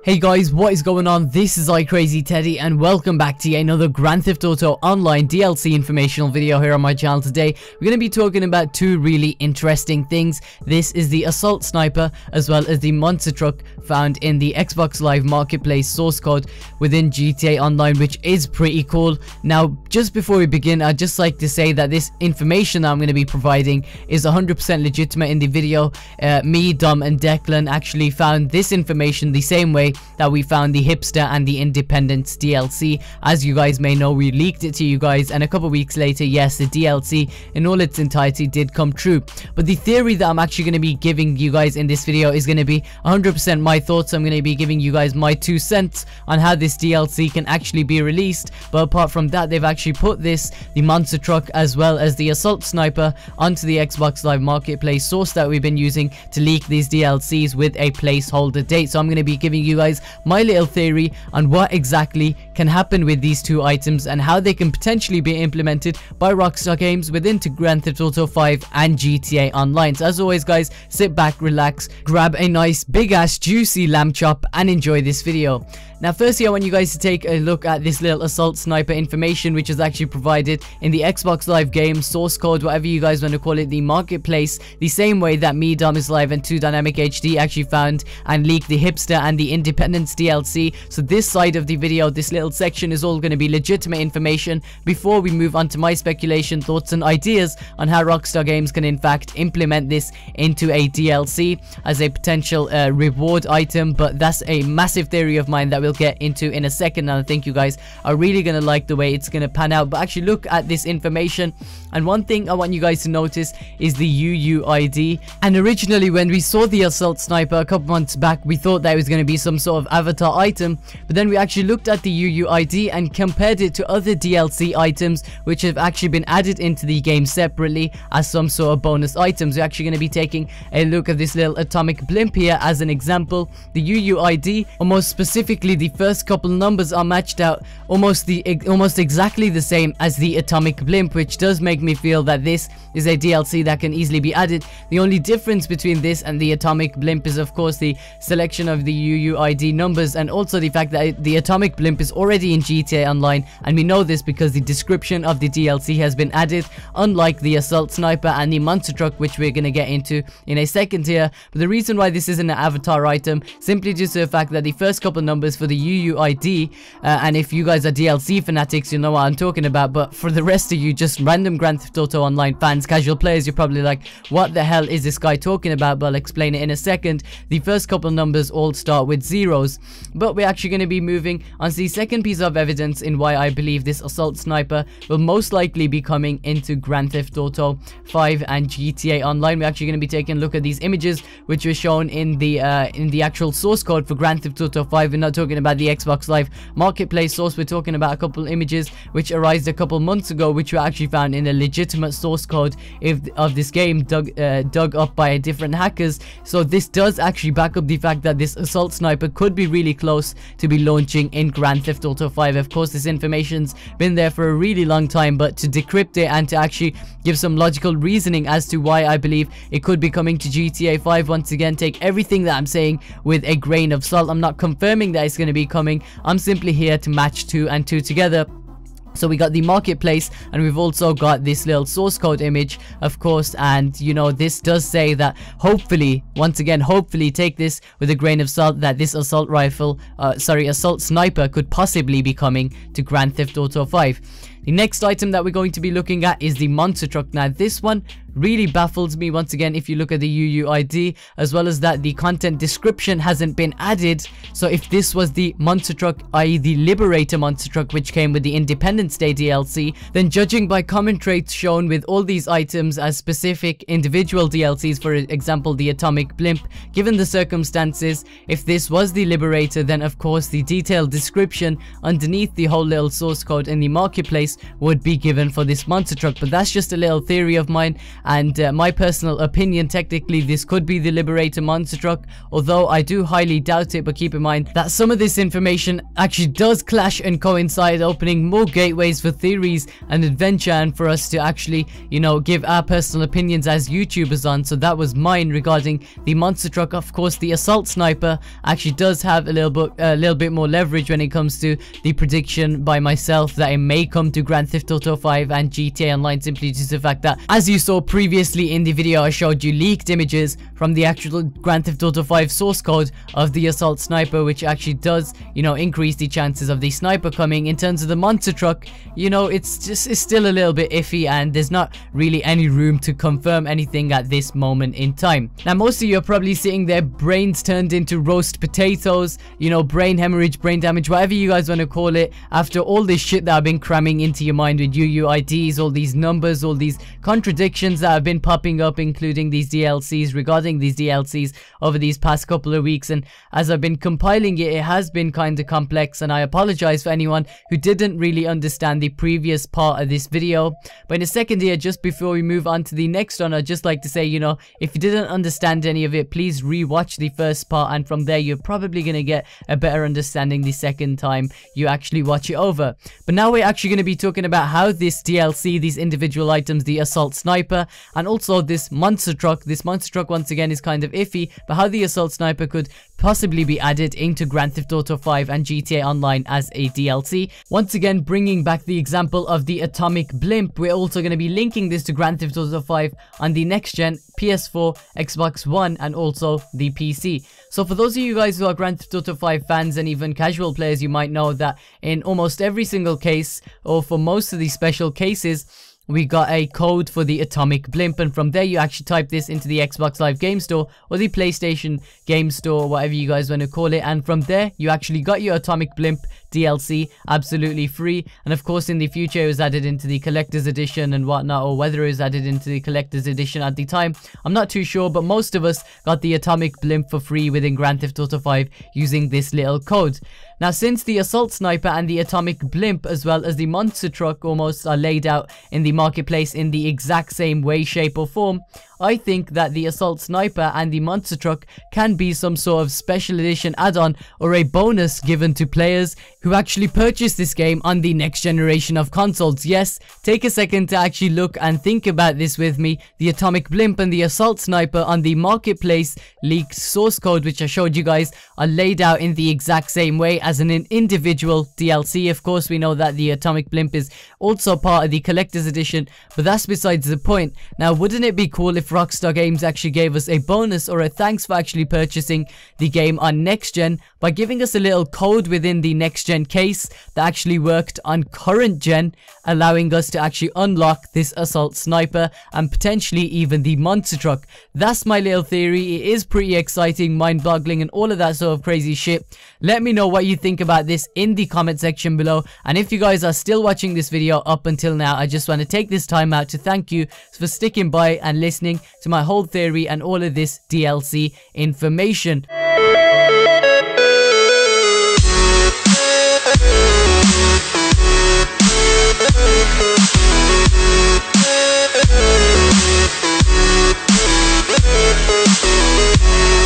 Hey guys, what is going on? This is iCrazyTeddy and welcome back to another Grand Theft Auto Online DLC informational video here on my channel. Today we're going to be talking about two really interesting things. This is the Assault Sniper as well as the Monster Truck found in the Xbox Live Marketplace source code within GTA Online, which is pretty cool. Now just before we begin, I'd just like to say that this information that I'm going to be providing is 100% legitimate. In the video, me, Dom and Declan actually found this information the same way that we found the Hipster and the Independence DLC. As you guys may know, we leaked it to you guys, and a couple weeks later, yes, the DLC in all its entirety did come true. But the theory that I'm actually going to be giving you guys in this video is going to be 100% my thoughts. I'm going to be giving you guys my 2 cents on how this DLC can actually be released. But apart from that, they've actually put the Monster Truck as well as the Assault Sniper onto the Xbox Live Marketplace source that we've been using to leak these DLCs with a placeholder date. So I'm going to be giving you guys my little theory on what exactly can happen with these two items and how they can potentially be implemented by Rockstar Games within Grand Theft Auto 5 and GTA Online. So as always guys, sit back, relax, grab a nice big ass juicy lamb chop and enjoy this video. Now firstly, I want you guys to take a look at this little Assault Sniper information, which is actually provided in the Xbox Live game source code, whatever you guys want to call it, the marketplace, the same way that me, Dom is Live and 2 Dynamic HD actually found and leaked the Hipster and the Independence DLC. So this side of the video, this little section, is all going to be legitimate information before we move on to my speculation, thoughts and ideas on how Rockstar Games can in fact implement this into a DLC as a potential reward item. But that's a massive theory of mine that we'll get into in a second, and I think you guys are really gonna like the way it's gonna pan out. But actually look at this information, and one thing I want you guys to notice is the UUID. And originally when we saw the Assault Sniper a couple months back, we thought that it was going to be some sort of avatar item, but then we actually looked at the UUID and compared it to other DLC items which have actually been added into the game separately as some sort of bonus items. We're actually going to be taking a look at this little atomic blimp here as an example. The UUID, or more specifically the first couple numbers, are matched out almost exactly the same as the atomic blimp, which does make me feel that this is a DLC that can easily be added. The only difference between this and the atomic blimp is of course the selection of the UUID numbers, and also the fact that the atomic blimp is already in GTA Online, and we know this because the description of the DLC has been added, unlike the Assault Sniper and the Monster Truck, which we're going to get into in a second here. But the reason why this isn't an avatar item, simply due to the fact that the first couple numbers for the UUID, and if you guys are DLC fanatics, you know what I'm talking about, but for the rest of you just random Grand Theft Auto Online fans, casual players, you're probably like, what the hell is this guy talking about? But I'll explain it in a second. The first couple numbers all start with zeros. But we're actually going to be moving on to the second piece of evidence in why I believe this Assault Sniper will most likely be coming into Grand Theft Auto 5 and GTA Online. We're actually going to be taking a look at these images which were shown in the actual source code for Grand Theft Auto 5. We're not talking about the Xbox Live Marketplace source. We're talking about a couple images which arose a couple months ago, which were actually found in a legitimate source code of this game, dug up by different hackers. So this does actually back up the fact that this Assault Sniper could be really close to be launching in Grand Theft Auto 5. Of course, this information's been there for a really long time, but to decrypt it and to actually give some logical reasoning as to why I believe it could be coming to GTA 5, once again, take everything that I'm saying with a grain of salt. I'm not confirming that it's going to be coming. I'm simply here to match 2 and 2 together. So we got the marketplace, and we've also got this little source code image, of course, and you know, this does say that hopefully, once again, hopefully take this with a grain of salt, that this Assault Sniper could possibly be coming to Grand Theft Auto 5. The next item that we're going to be looking at is the Monster Truck. Now this one really baffles me once again if you look at the UUID, as well as that the content description hasn't been added. So if this was the Monster Truck, i.e. the Liberator Monster Truck, which came with the Independence Day DLC, then judging by common traits shown with all these items as specific individual DLCs, for example the atomic blimp, given the circumstances, if this was the Liberator, then of course the detailed description underneath the whole little source code in the marketplace price would be given for this monster truck. But that's just a little theory of mine, and my personal opinion. Technically this could be the Liberator monster truck, although I do highly doubt it. But keep in mind that some of this information actually does clash and coincide, opening more gateways for theories and adventure, and for us to actually, you know, give our personal opinions as YouTubers on. So that was mine regarding the monster truck. Of course, the assault sniper actually does have a little bit more leverage when it comes to the prediction by myself that it may come to Grand Theft Auto 5 and GTA Online, simply due to the fact that, as you saw previously in the video, I showed you leaked images from the actual Grand Theft Auto 5 source code of the assault sniper, which actually does, you know, increase the chances of the sniper coming. In terms of the monster truck, you know, it's still a little bit iffy, and there's not really any room to confirm anything at this moment in time. Now, most of you are probably sitting there, brains turned into roast potatoes, you know, brain hemorrhage, brain damage, whatever you guys want to call it, after all this shit that I've been cramming into your mind with UUIDs, all these numbers, all these contradictions that have been popping up, including these DLCs, regarding these DLCs over these past couple of weeks. And as I've been compiling it, it has been kind of complex, and I apologize for anyone who didn't really understand the previous part of this video. But in a second here, just before we move on to the next one, I'd just like to say, you know, if you didn't understand any of it, please rewatch the first part, and from there you're probably going to get a better understanding the second time you actually watch it over. But now we're actually going to be talking about how this DLC, these individual items, the assault sniper, and also this monster truck once again is kind of iffy, but how the assault sniper could possibly be added into Grand Theft Auto 5 and GTA Online as a DLC. Once again, bringing back the example of the atomic blimp, we're also going to be linking this to Grand Theft Auto 5 on the next gen PS4, Xbox One, and also the PC. So for those of you guys who are Grand Theft Auto 5 fans and even casual players, you might know that in almost every single case, or for most of these special cases, we got a code for the atomic blimp, and from there you actually type this into the Xbox Live Game Store or the PlayStation Game Store, whatever you guys want to call it, and from there you actually got your atomic blimp DLC absolutely free. And of course in the future it was added into the collector's edition and whatnot, or whether it was added into the collector's edition at the time, I'm not too sure, but most of us got the atomic blimp for free within Grand Theft Auto 5 using this little code. Now, since the assault sniper and the atomic blimp as well as the monster truck almost are laid out in the marketplace in the exact same way, shape or form, I think that the assault sniper and the monster truck can be some sort of special edition add-on or a bonus given to players who actually purchase this game on the next generation of consoles. Yes, take a second to actually look and think about this with me. The atomic blimp and the assault sniper on the marketplace leaked source code, which I showed you guys, are laid out in the exact same way as an individual DLC. Of course, we know that the atomic blimp is also part of the collector's edition, but that's besides the point. Now, wouldn't it be cool if Rockstar Games actually gave us a bonus or a thanks for actually purchasing the game on next gen by giving us a little code within the next gen case that actually worked on current gen, allowing us to actually unlock this assault sniper and potentially even the monster truck. That's my little theory. It is pretty exciting, mind-boggling, and all of that sort of crazy shit. Let me know what you think about this in the comment section below, and if you guys are still watching this video up until now, I just want to take this time out to thank you for sticking by and listening to my whole theory and all of this DLC information.